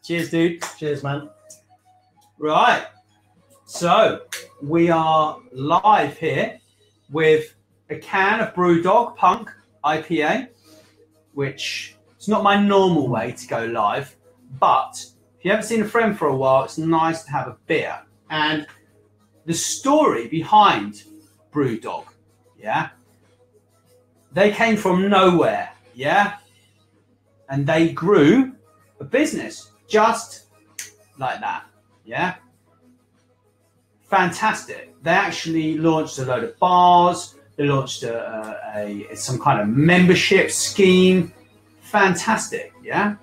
Cheers, dude. Cheers, man. Right. So we are live here with a can of Brewdog Punk IPA, which is not my normal way to go live, but if you haven't seen a friend for a while, it's nice to have a beer. And the story behind Brewdog, yeah, they came from nowhere, yeah, and they grew a business just like that, yeah. Fantastic. They actually launched a load of bars. They launched some kind of membership scheme. Fantastic, yeah.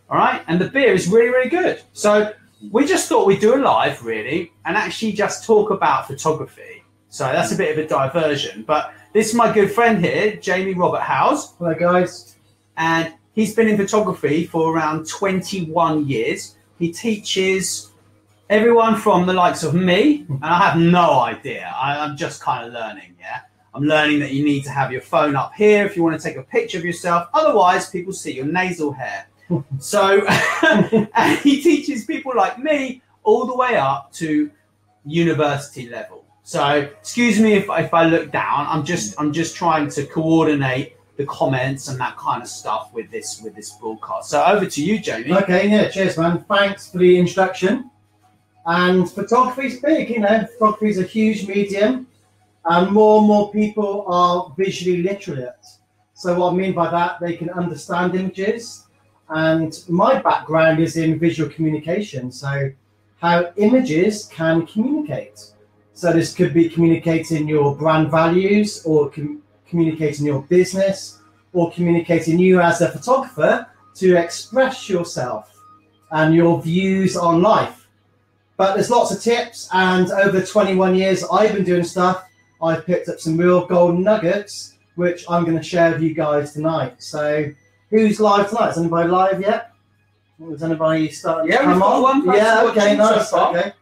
All right, and the beer is really, really good. So we just thought we'd do a live, really, and actually just talk about photography. So that's a bit of a diversion, but this is my good friend here, Jamie Robert Howes. Hello, guys. And he's been in photography for around 21 years. He teaches everyone from the likes of me, and I have no idea. I'm just kind of learning, yeah? I'm learning that you need to have your phone up here if you want to take a picture of yourself. Otherwise, people see your nasal hair. So, and he teaches people like me all the way up to university level. So, excuse me if I look down. I'm just trying to coordinate the comments and that kind of stuff with this broadcast. So, over to you, Jamie. Okay, yeah, cheers, man. Thanks for the introduction. And photography's big, you know. Photography's a huge medium, and more people are visually literate. So what I mean by that, they can understand images. And my background is in visual communication, so how images can communicate. So this could be communicating your brand values, or communicating your business, or communicating you as a photographer to express yourself and your views on life. But there's lots of tips, and over 21 years I've been doing stuff, I've picked up some real golden nuggets, which I'm going to share with you guys tonight. So who's live tonight? Is anybody live yet? Has anybody started to come on? One yeah, okay, nice. So okay.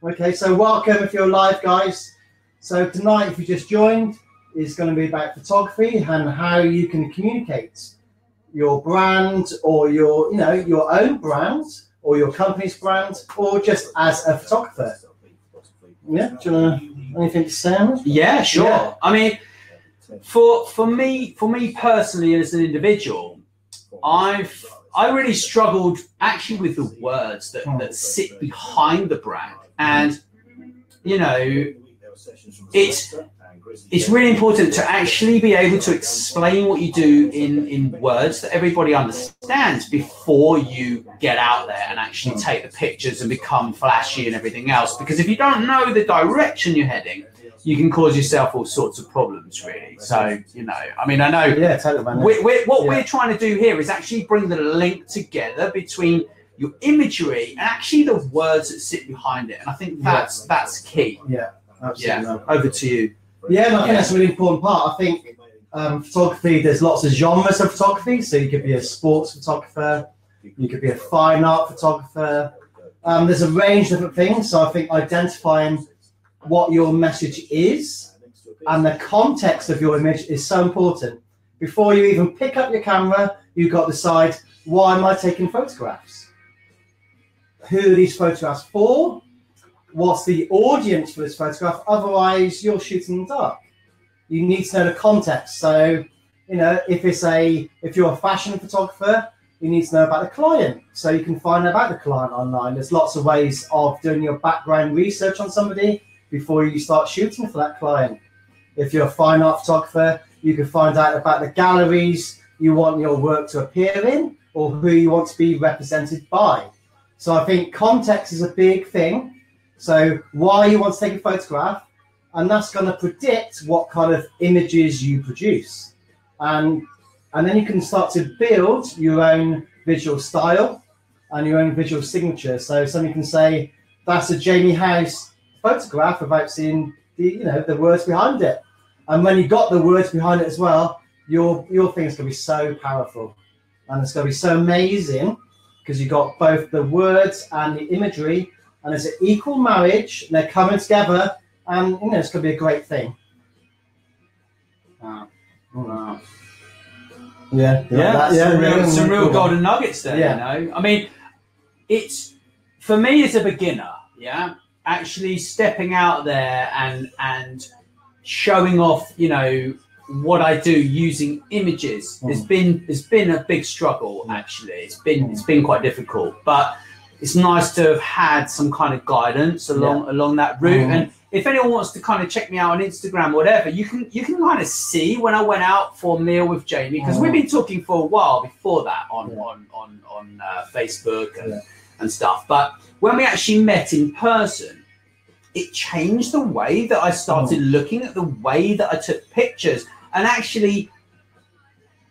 Okay, so welcome if you're live, guys. So tonight, if you just joined, is going to be about photography and how you can communicate your brand, or your own brand, or your company's brand, or just as a photographer. Yeah, do you want anything to say on it? Yeah, sure. Yeah. I mean, for me personally as an individual, I really struggled actually with the words that sit behind the brand, and you know, it's really important to actually be able to explain what you do in words that everybody understands before you get out there and actually take the pictures and become flashy and everything else. Because if you don't know the direction you're heading, you can cause yourself all sorts of problems, really. So, you know, I mean, I know we're trying to do here is actually bring the link together between your imagery and actually the words that sit behind it. And I think that's key. Yeah, absolutely. Yeah. Over to you. Yeah, and I think that's a really important part. I think photography, there's lots of genres of photography. So you could be a sports photographer, you could be a fine art photographer. There's a range of different things. So I think identifying what your message is and the context of your image is so important. Before you even pick up your camera, you've got to decide, why am I taking photographs? Who are these photographs for? What's the audience for this photograph? Otherwise, you're shooting in the dark. You need to know the context. So, you know, if you're a fashion photographer, you need to know about the client. So you can find out about the client online. There's lots of ways of doing your background research on somebody before you start shooting for that client. If you're a fine art photographer, you can find out about the galleries you want your work to appear in, or who you want to be represented by. So I think context is a big thing. So why you want to take a photograph, and that's going to predict what kind of images you produce. And then you can start to build your own visual style and your own visual signature. So somebody can say, that's a Jamie Howes photograph, without seeing the words behind it. And when you got the words behind it as well, your thing is going to be so powerful. And it's going to be so amazing because you got both the words and the imagery, and it's an equal marriage, and they're coming together, and it's going to be a great thing. Wow. Yeah, some real golden nuggets there. You know, I mean, it's for me as a beginner, yeah, actually stepping out there and showing off, you know, what I do using images has been a big struggle. Actually, it's been quite difficult, but it's nice to have had some kind of guidance along that route. And if anyone wants to kind of check me out on Instagram, or whatever, you can kind of see when I went out for a meal with Jamie, because we've been talking for a while before that on Facebook and stuff. But when we actually met in person, it changed the way that I started looking at the way that I took pictures, and actually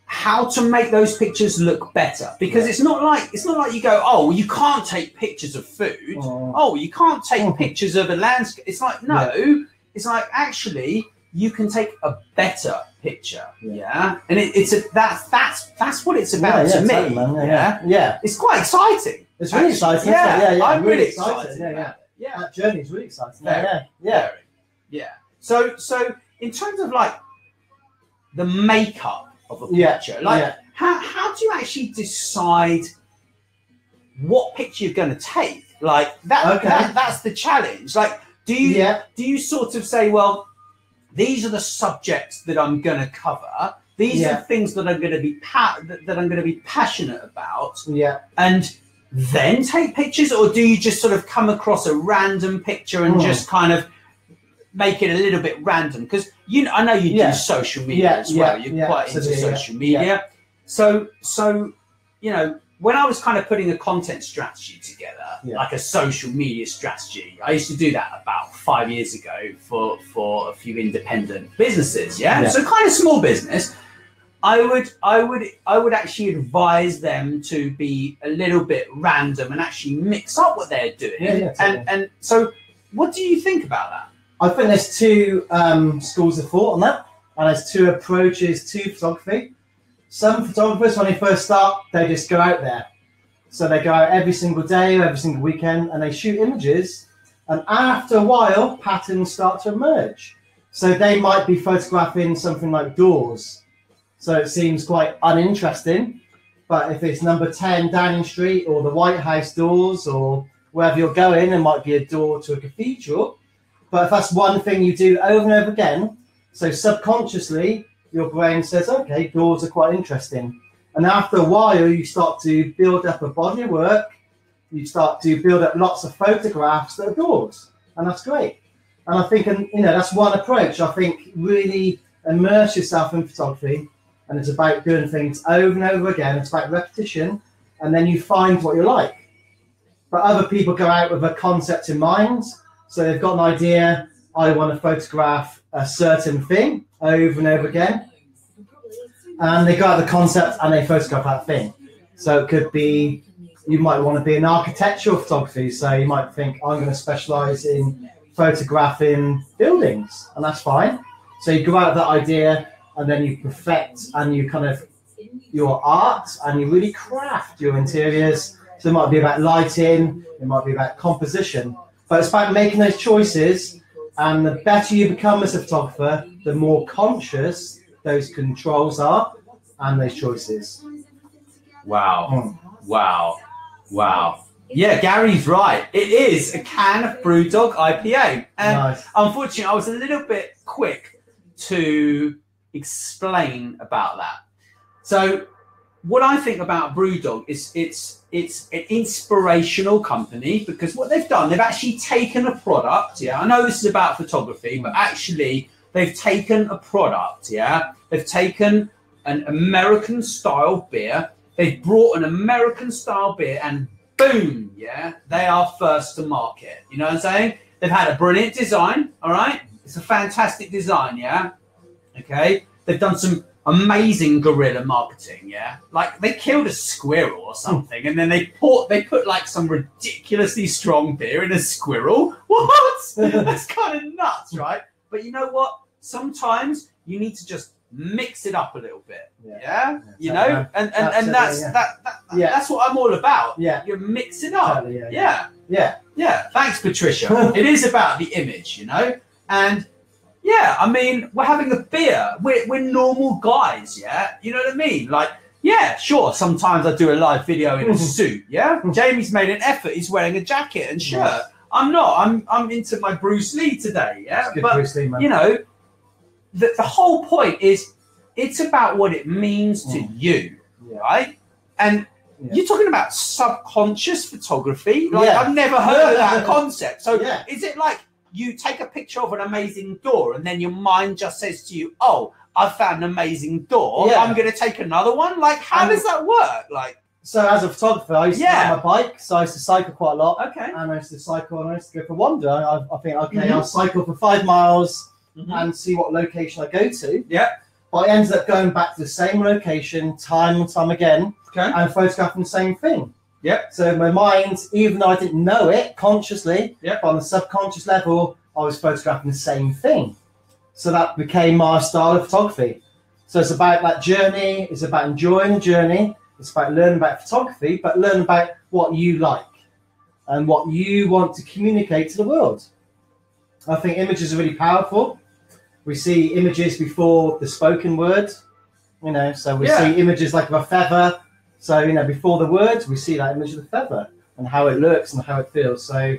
how to make those pictures look better. Because it's not like you go, oh, well, you can't take pictures of food. Oh, you can't take pictures of a landscape. It's like, no, it's like, actually you can take a better picture. Yeah. And that's what it's about to me. Yeah. It's quite exciting. It's really exciting. Yeah. I'm really excited. Yeah. That journey is really exciting. Yeah. So in terms of like the makeup of a picture, how do you actually decide what picture you're going to take? Like that's the challenge. Like, do you sort of say, well, these are the subjects that I'm going to cover. These are the things that I'm going to be passionate about. And then take pictures, or do you just sort of come across a random picture and just kind of make it a little bit random? Because I know you do social media as well. You're quite into social media. So you know, when I was kind of putting a content strategy together, like a social media strategy, I used to do that about 5 years ago for a few independent businesses. So kind of small business. I would actually advise them to be a little bit random and actually mix up what they're doing. And so, what do you think about that? I think there's two schools of thought on that, and there's two approaches to photography. Some photographers, when they first start, they just go out there. So they go out every single day, every single weekend, and they shoot images. And after a while, patterns start to emerge. So they might be photographing something like doors. So it seems quite uninteresting. But if it's number 10 Downing Street, or the White House doors, or wherever you're going, it might be a door to a cathedral. But if that's one thing you do over and over again, so subconsciously, your brain says, okay, doors are quite interesting. And after a while, you start to build up a body of work. You start to build up lots of photographs that are doors. And that's great. And I think, that's one approach. I think really immerse yourself in photography. And it's about doing things over and over again. It's about repetition. And then you find what you like. But other people go out with a concept in mind. So they've got an idea, I want to photograph a certain thing over and over again. And they got the concept and they photograph that thing. So it could be, you might want to be in architectural photography. So you might think, I'm going to specialize in photographing buildings, and that's fine. So you go out with that idea and then you perfect and you kind of your art and you really craft your interiors. So it might be about lighting, it might be about composition, but it's about making those choices. And the better you become as a photographer, the more conscious those controls are and those choices. Wow. Yeah, Gary's right. It is a can of Brewdog IPA. And unfortunately, I was a little bit quick to explain about that. So what I think about Brewdog is it's an inspirational company, because what they've done, they've actually taken a product. I know this is about photography, but actually they've taken a product. They've taken an American style beer. They've brought an American style beer and boom, they are first to market. You know what I'm saying? They've had a brilliant design. All right. It's a fantastic design. Okay. They've done some amazing guerrilla marketing, like they killed a squirrel or something, and then they put like some ridiculously strong beer in a squirrel. What? That's kind of nuts, right? But you know what? Sometimes you need to just mix it up a little bit, you know, and that's what I'm all about. You mix it up. Thanks, Patricia. It is about the image, you know, and. I mean, we're having a beer. We're normal guys, you know what I mean? Like, Yeah, sure. Sometimes I do a live video in a suit. Yeah, Jamie's made an effort. He's wearing a jacket and shirt. Yes. I'm not. I'm into my Bruce Lee today. Yeah, Good but Bruce Lee, man. you know, the whole point is it's about what it means to you, Yeah. right? And Yeah. you're talking about subconscious photography. Like Yeah. I've never heard of that concept. So Yeah. is it like you take a picture of an amazing door and then your mind just says to you, "Oh, I found an amazing door. Yeah. I'm going to take another one." Like, how does that work? Like, So as a photographer, I used to Yeah. ride my bike, so I used to cycle quite a lot. okay. And I used to cycle and I used to go for a wander. I think, okay, Mhm. I'll cycle for 5 miles Mhm. and see what location I go to. Yeah. But I ended up going back to the same location time and time again Okay. and photographing the same thing. Yep. So my mind, even though I didn't know it consciously, Yep. but on the subconscious level, I was photographing the same thing. So that became my style of photography. So it's about that journey, it's about enjoying the journey, it's about learning about photography, but learning about what you like and what you want to communicate to the world. I think images are really powerful. We see images before the spoken word, you know, so we Yeah. see images like of a feather. So, you know, before the words, we see that image of the feather and how it looks and how it feels. So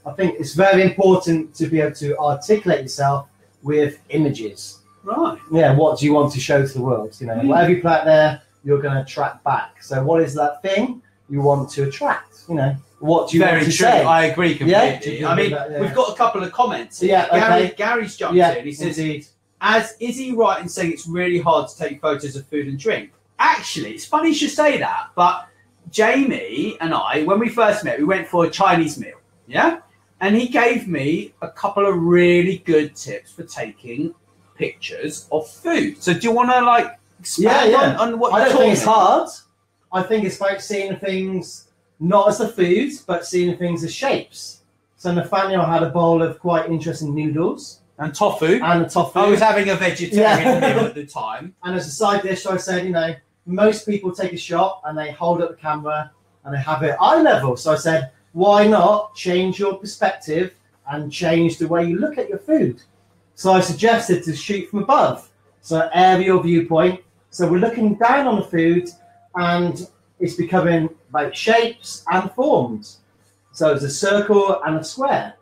I think it's very important to be able to articulate yourself with images. Right. Yeah, what do you want to show to the world? You know, whatever you put out there, you're going to attract back. So what is that thing you want to attract? You know, what do you Very want to true. say? I agree Yeah? completely. I mean, Yeah. we've got a couple of comments. Yeah, okay. Gary's jumped Yeah, in. He says, indeed. is he right in saying it's really hard to take photos of food and drink? Actually, it's funny you should say that, but Jamie and I, when we first met, we went for a Chinese meal, yeah? And he gave me a couple of really good tips for taking pictures of food. So do you want to like expand Yeah. on what I you're don't think it's talking about? hard. I think it's about seeing things not as the food, but seeing things as shapes. So Nathaniel had a bowl of quite interesting noodles And tofu. and a tofu. I was having a vegetarian Yeah. meal at the time. And as a side dish, I said, you know, most people take a shot and they hold up the camera and they have it at eye level. So I said, why not change your perspective and change the way you look at your food? So I suggested to shoot from above. So aerial viewpoint. So we're looking down on the food and it's becoming like shapes and forms. So it's a circle and a square.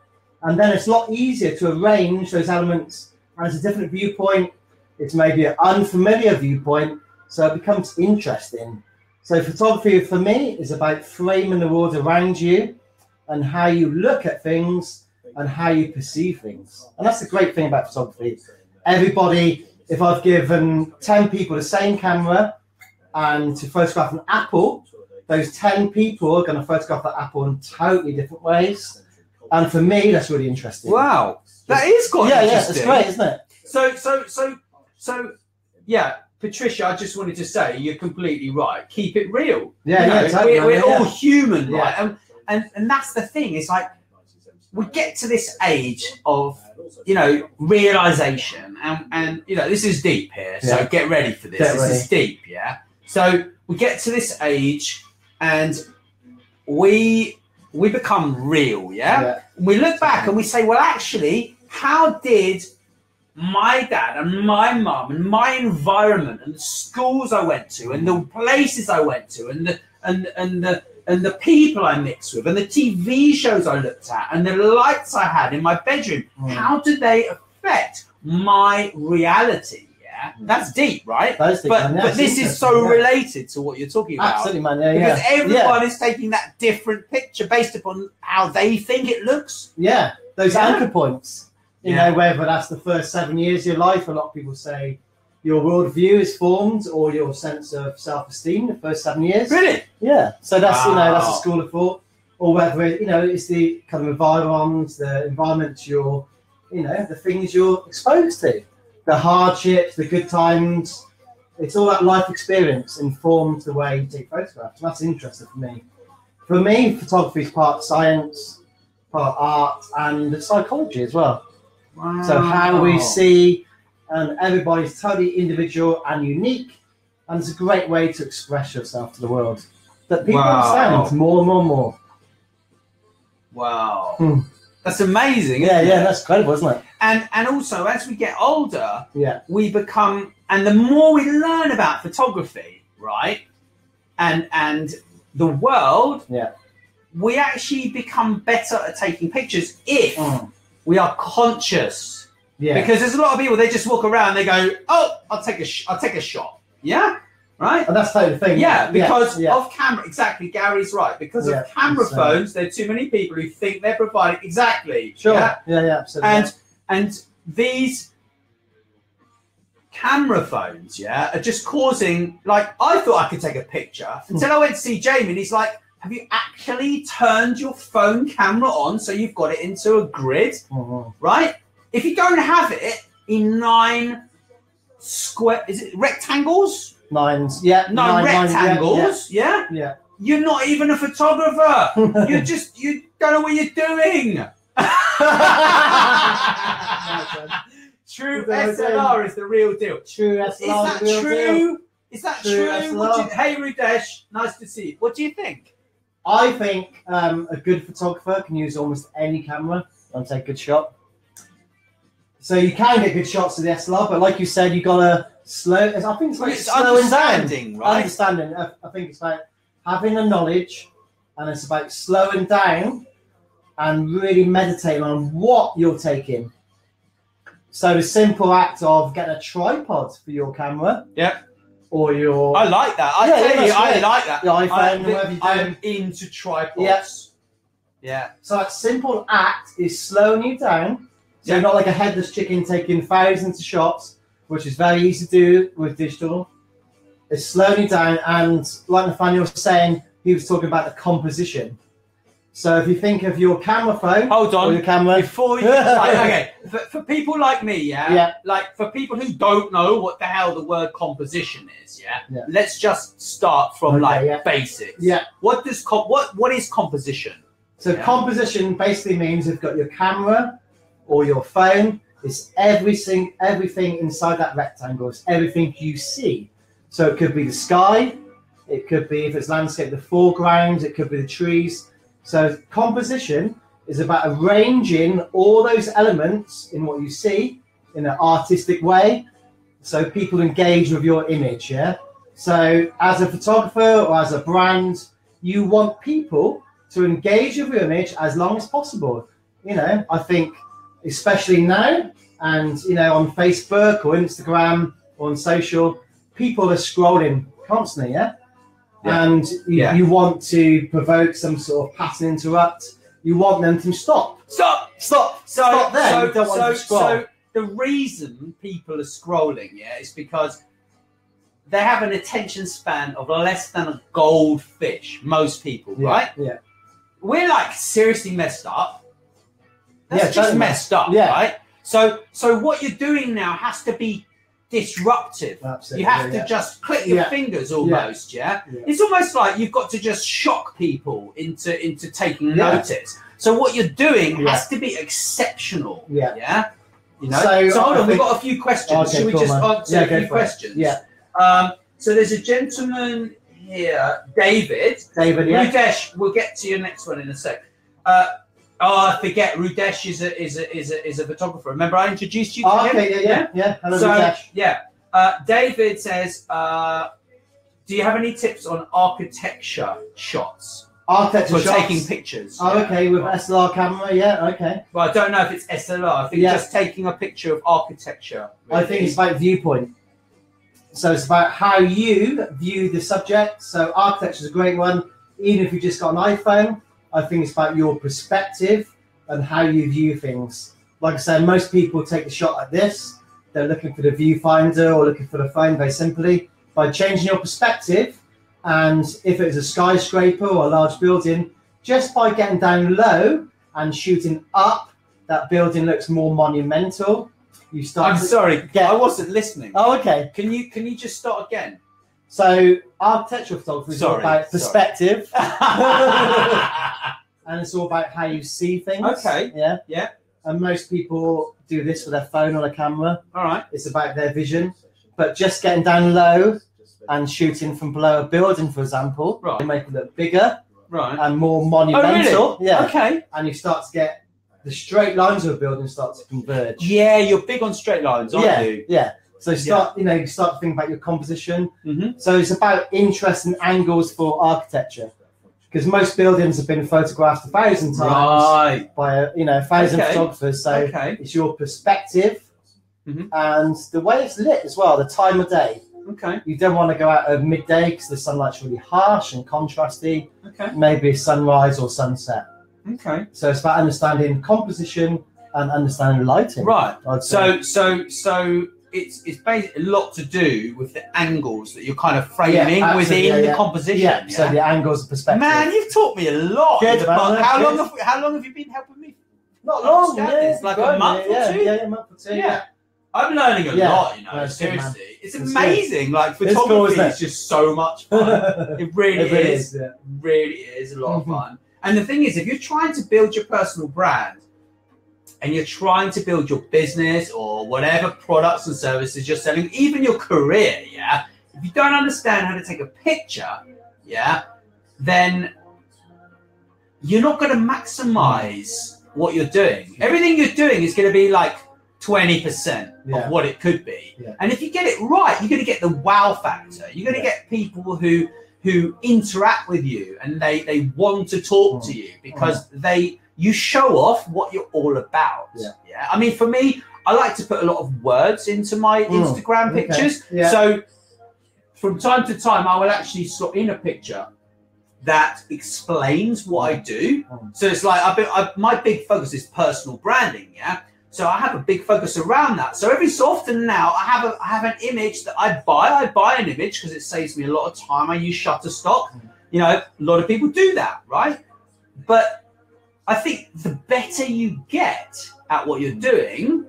And then it's a lot easier to arrange those elements. And it's a different viewpoint. It's maybe an unfamiliar viewpoint. So it becomes interesting. So photography for me is about framing the world around you and how you look at things and how you perceive things. And that's the great thing about photography. Everybody, if I've given 10 people the same camera and to photograph an apple, those 10 people are going to photograph that apple in totally different ways. And for me, that's really interesting. Wow. That is quite Yeah, interesting. it's great, isn't it? So, yeah, Patricia, I just wanted to say you're completely right. Keep it real. Yeah, You know, yeah, totally, we're yeah. all human, Yeah. right? And that's the thing. It's like we get to this age of, you know, realization, and you know, this is deep here. So Yeah. get ready for this. Get This ready. is deep, yeah. So we get to this age, and we become real, yeah. We look back and we say, well, actually, how did my dad and my mum and my environment and the schools I went to and the places I went to and the people I mixed with and the TV shows I looked at and the lights I had in my bedroom, how did they affect my reality? Yeah, that's deep, right? That is deep, But man. Yeah, but it's this is interesting, so yeah. related to what you're talking about. Absolutely, man. Yeah, Because yeah. everyone is taking that different picture based upon how they think it looks. Yeah, those Yeah. anchor points. You Yeah. know, whether that's the first 7 years of your life, a lot of people say your worldview is formed or your sense of self-esteem the first 7 years. Really? Yeah. So that's, you know, that's a Wow. school of thought. Or whether, you know, it's the kind of environment, the environment you're, you know, the things you're exposed to. The hardships, the good times. It's all that life experience informs the way you take photographs. And that's interesting for me. For me, photography is part science, part art, and psychology as well. Wow. So how we see, and everybody's totally individual and unique, and it's a great way to express yourself to the world that people Wow. understand more and more and more. Wow. Hmm. That's amazing. Yeah, isn't yeah, it? that's incredible, isn't it? And also as we get older, Yeah, we become, and the more we learn about photography, right? and the world, Yeah. we actually become better at taking pictures if we are conscious. Yeah. Because there's a lot of people, they just walk around, they go, oh, I'll take a shot. Yeah, right. And that's totally the thing. Yeah, because yeah. of camera. Exactly, Gary's right. Because Yeah, of camera so- phones, there are too many people who think they're providing exactly. Sure. Yeah? Yeah, absolutely. And these camera phones, yeah, are just causing, like, I thought I could take a picture until I went to see Jamie, and he's like, have you actually turned your phone camera on so you've got it into a grid, right? If you don't have it in 9 square, is it rectangles? Nines, yeah. 9 rectangles, yeah? Yeah. You're not even a photographer. You don't know what you're doing. True SLR is the real deal. True SLR. Is that true? Is that true? SLR. Hey Rudesh, nice to see you. What do you think? I think a good photographer can use almost any camera and take a good shot. So you can get good shots of the SLR, but like you said, you gotta slow. I think it's like slowing down. Understanding, right? Understanding. I think it's about having the knowledge, and it's about slowing down and really meditating on what you're taking. So the simple act of getting a tripod for your camera. Yep. Or your. I like that. I tell you, I like that. Your iPhone, whatever you do. I'm into tripods. Yeah. So that simple act is slowing you down. So you're not like a headless chicken taking thousands of shots, which is very easy to do with digital. It's slowing you down, and like Nathaniel was saying, he was talking about the composition. So if you think of your camera phone, hold on, or your camera before you okay, for people like me, yeah, like for people who don't know what the hell the word composition is, yeah. Let's just start from basics. Yeah. What does what is composition? So composition basically means you've got your camera or your phone. It's everything inside that rectangle. It's everything you see. So it could be the sky. It could be, if it's landscape, the foreground. It could be the trees. So composition is about arranging all those elements in what you see in an artistic way, so people engage with your image, yeah? So as a photographer or as a brand, you want people to engage with your image as long as possible. You know, I think especially now, and, you know, on Facebook or Instagram or on social, people are scrolling constantly, yeah? And you want to provoke some sort of pattern interrupt. You want them to stop. Stop there. You don't want them to scroll. So the reason people are scrolling, is because they have an attention span of less than a goldfish. Most people, right? Yeah. We're like seriously messed up. That's just totally messed up, right? So what you're doing now has to be disruptive. Absolutely, you have to just click your fingers almost, It's almost like you've got to just shock people into taking notice. So what you're doing has to be exceptional. Yeah. You know. So hold on, we've got a few questions. Should we just answer a few questions? Yeah. So there's a gentleman here, David. Rudesh, we'll get to your next one in a sec. I forget. Rudesh is a photographer. Remember, I introduced you to him. Okay, yeah. Hello, Rudesh. Yeah. David says, "Do you have any tips on architecture shots? Architecture for shots? Taking pictures? Oh, okay, with SLR camera. Yeah, okay. Well, I don't know if it's SLR. I think just taking a picture of architecture. Really. I think it's about viewpoint. So it's about how you view the subject. So architecture is a great one. Even if you just got an iPhone, I think it's about your perspective and how you view things. Like I said, most people take the shot like this. They're looking for the viewfinder or looking for the phone very simply. By changing your perspective, and if it's a skyscraper or a large building, just by getting down low and shooting up, that building looks more monumental. You start. I'm sorry, I wasn't listening. Oh, okay. Can you just start again? So architectural photography is all about perspective. And it's all about how you see things. Okay. Yeah. And most people do this with their phone or their camera. All right. It's about their vision. But just getting down low and shooting from below a building, for example, you make it look bigger and more monumental. Oh, really? Yeah. Okay. And you start to get the straight lines of a building start to converge. Yeah, you're big on straight lines, aren't you? Yeah. So you start to think about your composition. Mm-hmm. So it's about interesting angles for architecture, because most buildings have been photographed 1,000 times by a thousand photographers. So it's your perspective and the way it's lit as well, the time of day. Okay. You don't want to go out at midday because the sunlight's really harsh and contrasty. Okay. Maybe a sunrise or sunset. Okay. So it's about understanding composition and understanding lighting. Right. So it's basically a lot to do with the angles that you're kind of framing within the composition. Yeah. So the angles of perspective. Man, you've taught me a lot. Good, how long have you been helping me? Not long. It's like a month or two. Yeah, a month or two. Yeah. I'm learning a lot, seriously. It's amazing. Like, photography is just so much fun. It really is. It really is a lot of fun. And the thing is, if you're trying to build your personal brand and you're trying to build your business or whatever products and services you're selling, even your career, if you don't understand how to take a picture, then you're not going to maximize what you're doing. Everything you're doing is going to be like 20% of what it could be. And if you get it right, you're going to get the wow factor. You're going to get people who interact with you and they want to talk to you because you show off what you're all about. I mean, for me, I like to put a lot of words into my Instagram pictures. So from time to time, I will actually slot in a picture that explains what I do. So it's like my big focus is personal branding. So I have a big focus around that. So every so often now, I have an image that I buy. I buy an image because it saves me a lot of time. I use Shutterstock. A lot of people do that, right? But I think the better you get at what you're doing,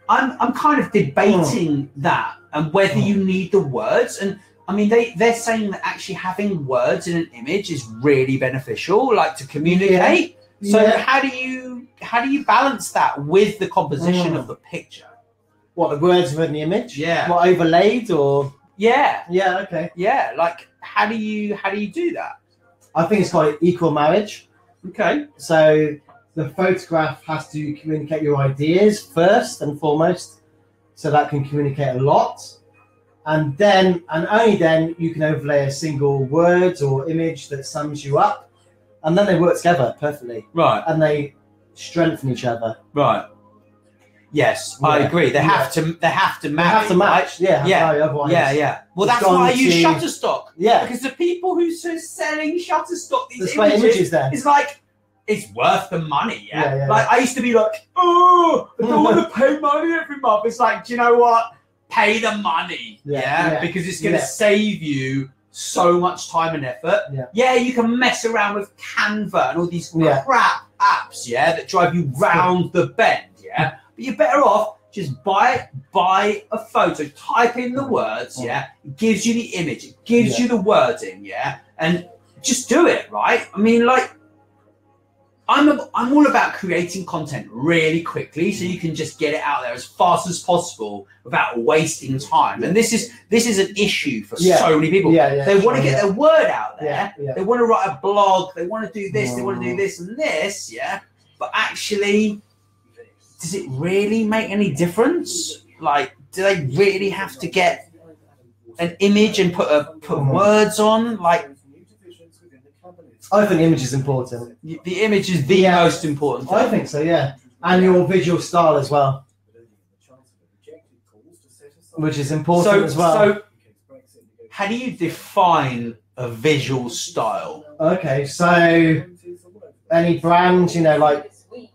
I'm kind of debating that and whether you need the words. And I mean, they're saying that actually having words in an image is really beneficial, like to communicate. So how do you balance that with the composition of the picture? What, the words within the image? Yeah. What, overlaid or? Yeah. Yeah. Okay. Yeah. Like, how do you do that? I think it's called equal marriage. Okay. So the photograph has to communicate your ideas first and foremost, so that can communicate a lot, and then and only then you can overlay a single word or image that sums you up. And then they work together perfectly. Right. And they strengthen each other. Right. Yes, I agree. They have to marry. They have to match. Right? Yeah. Otherwise, Well, that's why I use Shutterstock. Yeah. Because the people who are selling Shutterstock these images there. It's like, it's worth the money. Like, I used to be like, I don't want to pay money every month. It's like, do you know what? Pay the money. Because it's going to save you so much time and effort. You can mess around with Canva and all these crap apps that drive you round the bend. But you're better off just buy a photo, type in the words. It gives you the image, it gives you the wording. And just do it, right? I mean, like, I'm all about creating content really quickly so you can just get it out there as fast as possible without wasting time. And this is an issue for so many people. They want to get their word out there. They want to write a blog. They want to do this. They want to do this and this. But actually, does it really make any difference? Like, do they really have to get an image and put words on? Like, I think the image is important. The image is the most important thing. I think so, and your visual style as well, which is important as well. So, how do you define a visual style? Okay, so any brand, like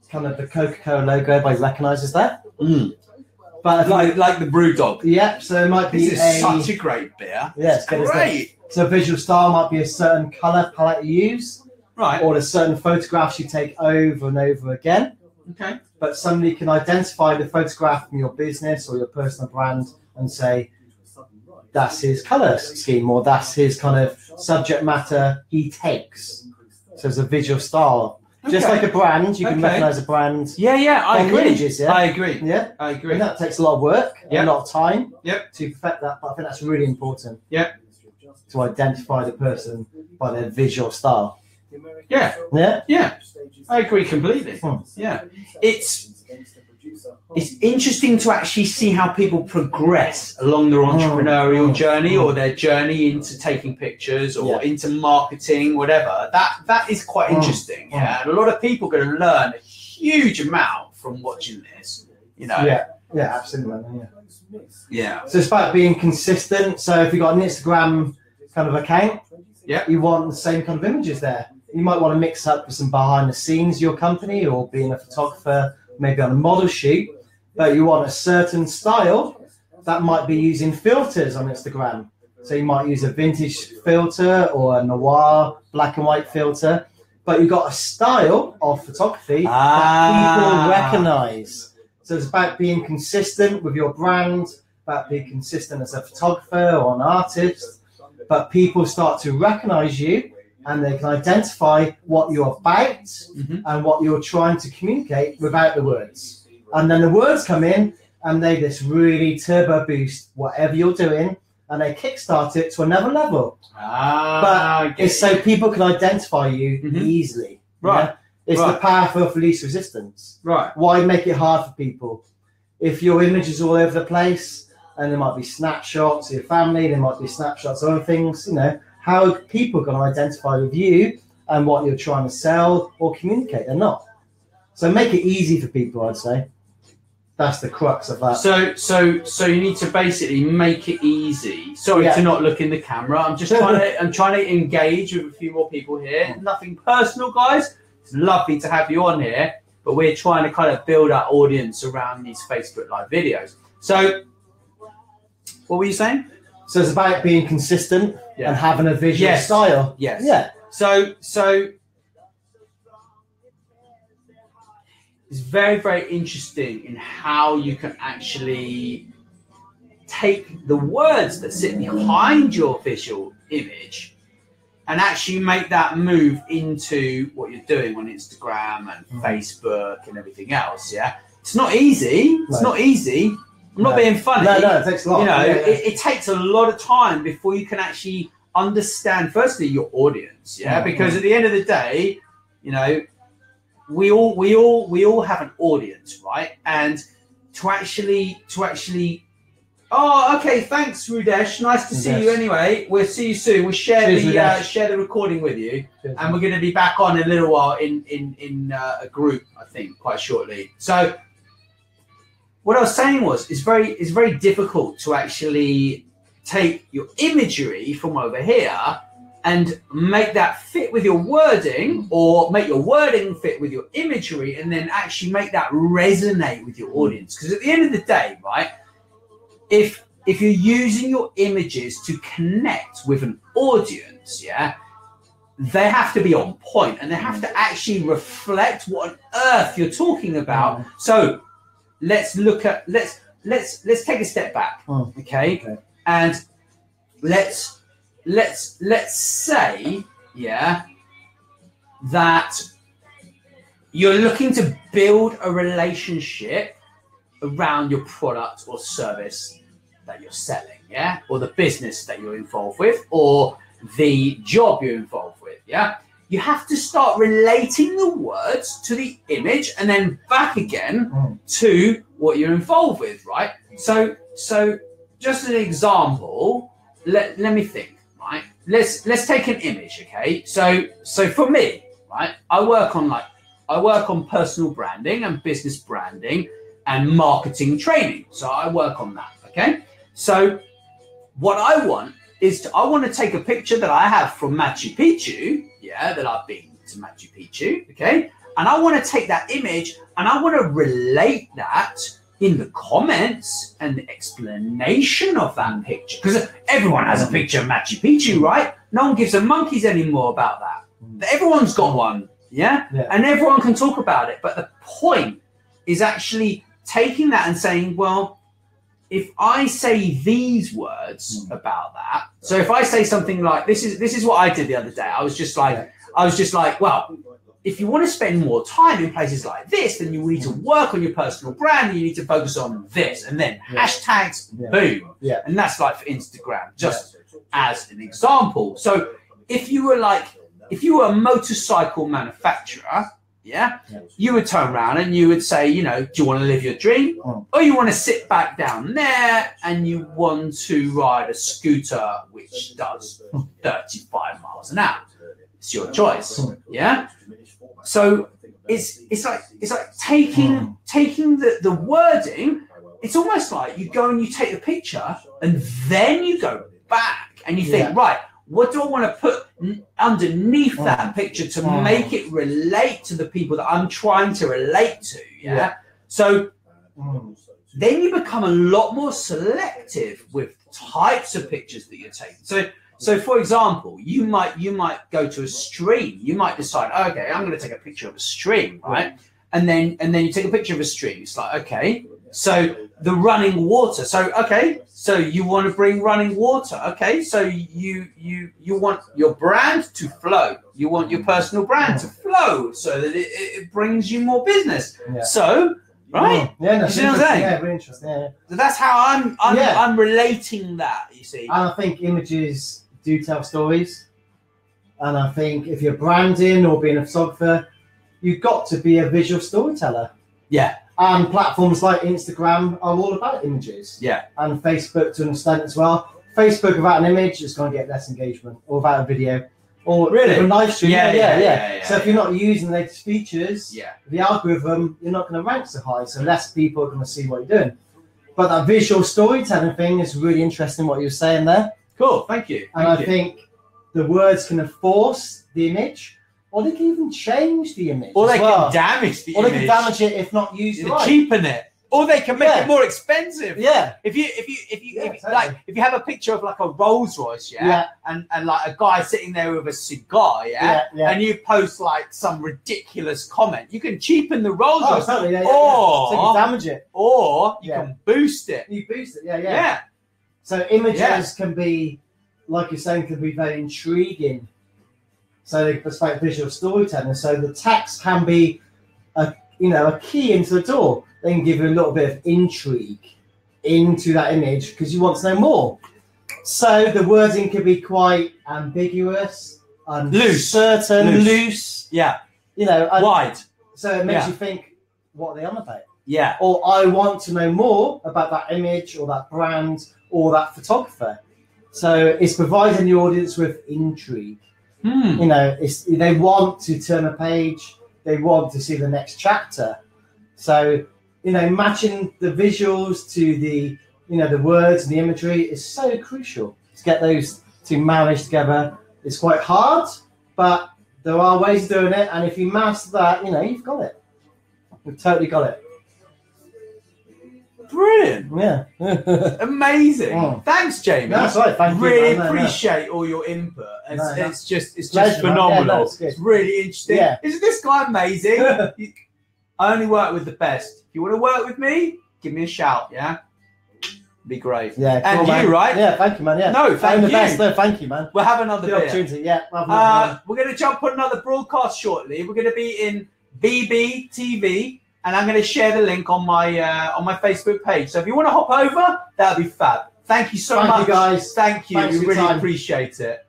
kind of the Coca-Cola logo, everybody recognises that. But like the BrewDog. So it might be such a great beer. It's great. So visual style might be a certain colour palette you use. Right. Or a certain photographs you take over and over again. Okay. But somebody can identify the photograph from your business or your personal brand and say, that's his colour scheme, or that's his kind of subject matter he takes. So it's a visual style. Just like a brand, you can recognise a brand. I agree. Images, I agree. I agree. And that takes a lot of work, a lot of time to perfect that. But I think that's really important. To identify the person by their visual style. I agree completely. It's it's interesting to actually see how people progress along their entrepreneurial journey or their journey into taking pictures or into marketing, whatever. That is quite interesting. Yeah, and a lot of people are going to learn a huge amount from watching this. You know. Yeah, absolutely. Yeah. So it's about being consistent. So if you've got an Instagram kind of account, you want the same kind of images there. You might want to mix up with some behind the scenes of your company or being a photographer, maybe on a model shoot, but you want a certain style that might be using filters on Instagram. So you might use a vintage filter or a noir black and white filter, but you've got a style of photography that people recognize. So it's about being consistent with your brand, about being consistent as a photographer or an artist, but people start to recognize you and they can identify what you're about and what you're trying to communicate without the words. And then the words come in and they just really turbo boost whatever you're doing and they kickstart it to another level. But it's so people can identify you easily. Right. Yeah? It's the path of least resistance. Right. Why make it hard for people? If your image is all over the place and there might be snapshots of your family, there might be snapshots of other things, you know, how are people going to identify with you and what you're trying to sell or communicate? They're not. So make it easy for people, I'd say. That's the crux of that. So you need to basically make it easy. Sorry to not look in the camera. I'm just trying to engage with a few more people here. Nothing personal, guys. It's lovely to have you on here, but we're trying to kind of build our audience around these Facebook Live videos. So what were you saying? So it's about being consistent and having a visual style. Yes. Yeah. So it's very, very interesting in how you can actually take the words that sit behind your visual image and actually make that move into what you're doing on Instagram and Facebook and everything else. Yeah. It's not easy. It's not easy. I'm not being funny. No, it takes a lot. You know, it takes a lot of time before you can actually understand, firstly, your audience. Because at the end of the day, you know, we all have an audience, right? And to actually. Oh, okay. Thanks, Rudesh. Nice to see you. Anyway, we'll see you soon. We'll share the recording with you, and we're going to be back on in a little while in a group, I think, quite shortly. So. What I was saying was, it's very difficult to actually take your imagery from over here and make that fit with your wording, or make your wording fit with your imagery, and then actually make that resonate with your audience. Because at the end of the day, right, if you're using your images to connect with an audience, they have to be on point and they have to actually reflect what on earth you're talking about. So let's take a step back, okay? And let's say, that you're looking to build a relationship around your product or service that you're selling, or the business that you're involved with, or the job you're involved with, You have to start relating the words to the image and then back again to what you're involved with, right? So just an example, let me think, right? Let's take an image, okay? So for me, right, I work on personal branding and business branding and marketing training. So I work on that, okay? So what I want is I want to take a picture that I have from Machu Picchu, that I've been to Machu Picchu, okay? And I want to take that image and I want to relate that in the comments and the explanation of that picture. Because everyone has a picture of Machu Picchu, right? No one gives a monkeys anymore about that. Everyone's got one, and everyone can talk about it. But the point is actually taking that and saying, well, if I say these words about that, so if I say something like, this is what I did the other day. I was just like, well, if you want to spend more time in places like this, then you need to work on your personal brand and you need to focus on this, and then hashtags, boom. And that's like for Instagram, just as an example. So if you were a motorcycle manufacturer, yeah, Yeah. you would turn around and you would say, you know, do you want to live your dream? Oh. Or you want to sit back down there and you want to ride a scooter which does 35 miles an hour? It's your choice. Yeah. So it's like taking the wording. It's almost like you go and you take the picture and then you go back and you think, right, what do I want to put underneath that picture to make it relate to the people that I'm trying to relate to? Yeah. So then you become a lot more selective with types of pictures that you're taking. So for example, you might go to a stream. You might decide, okay, I'm going to take a picture of a stream, right? And then you take a picture of a stream. It's like, okay, so the running water. So okay, so you want to bring running water. Okay, so you want your brand to flow. You want your personal brand to flow so that it brings you more business. Yeah. So right, yeah, no, you see what I'm saying? Yeah, very interesting. Yeah. So that's how I'm relating that. You see, and I think images do tell stories. And I think if you're branding or being a photographer, you've got to be a visual storyteller. Yeah. And platforms like Instagram are all about images. Yeah. And Facebook to an extent as well. Facebook without an image is going to get less engagement, or without a video. Or really? A live stream. Yeah. So if you're not using the latest features, yeah, the algorithm, you're not going to rank so high. So less people are going to see what you're doing. But that visual storytelling thing is really interesting, what you were saying there. Cool, thank you. And I think the words can enforce the image, or they can even change the image. Or they can damage the image. Or they can damage it if not used right. Cheapen it. Or they can make it more expensive. Yeah. If you have a picture of like a Rolls Royce, and like a guy sitting there with a cigar, and you post like some ridiculous comment, you can cheapen the Rolls Royce. Totally, or so you can damage it. Or you can boost it. You boost it, yeah. So images can be, like you're saying, can be very intriguing. So it's like visual storytelling. So the text can be a key into the door. They can give you a little bit of intrigue into that image because you want to know more. So the wording can be quite ambiguous, uncertain, loose. Yeah. Wide. So it makes you think, what are they on about? Yeah. Or I want to know more about that image or that brand or that photographer. So it's providing the audience with intrigue. They want to turn a page. They want to see the next chapter. So, matching the visuals to the words and the imagery is so crucial. To get those to marry together, it's quite hard, but there are ways of doing it. And if you master that, you've got it. You've totally got it. Brilliant. Yeah. Amazing. Thanks, Jamie. That's right. Thank you. Really appreciate all your input. It's just phenomenal. It's really interesting. Yeah. Isn't this guy amazing? I only work with the best. If you want to work with me, give me a shout, yeah? Be great. Yeah. And cool, you, man. right? Yeah, thank you, man. Yeah. No, thank you. Best. No, thank you, man. We'll have another Good opportunity. Yeah. We're going to jump on another broadcast shortly. We're going to be in BBTV. And I'm going to share the link on my Facebook page. So if you want to hop over, that'd be fab. Thank you so much. Thank you, guys. Thank you. Thanks We for your really time. appreciate it.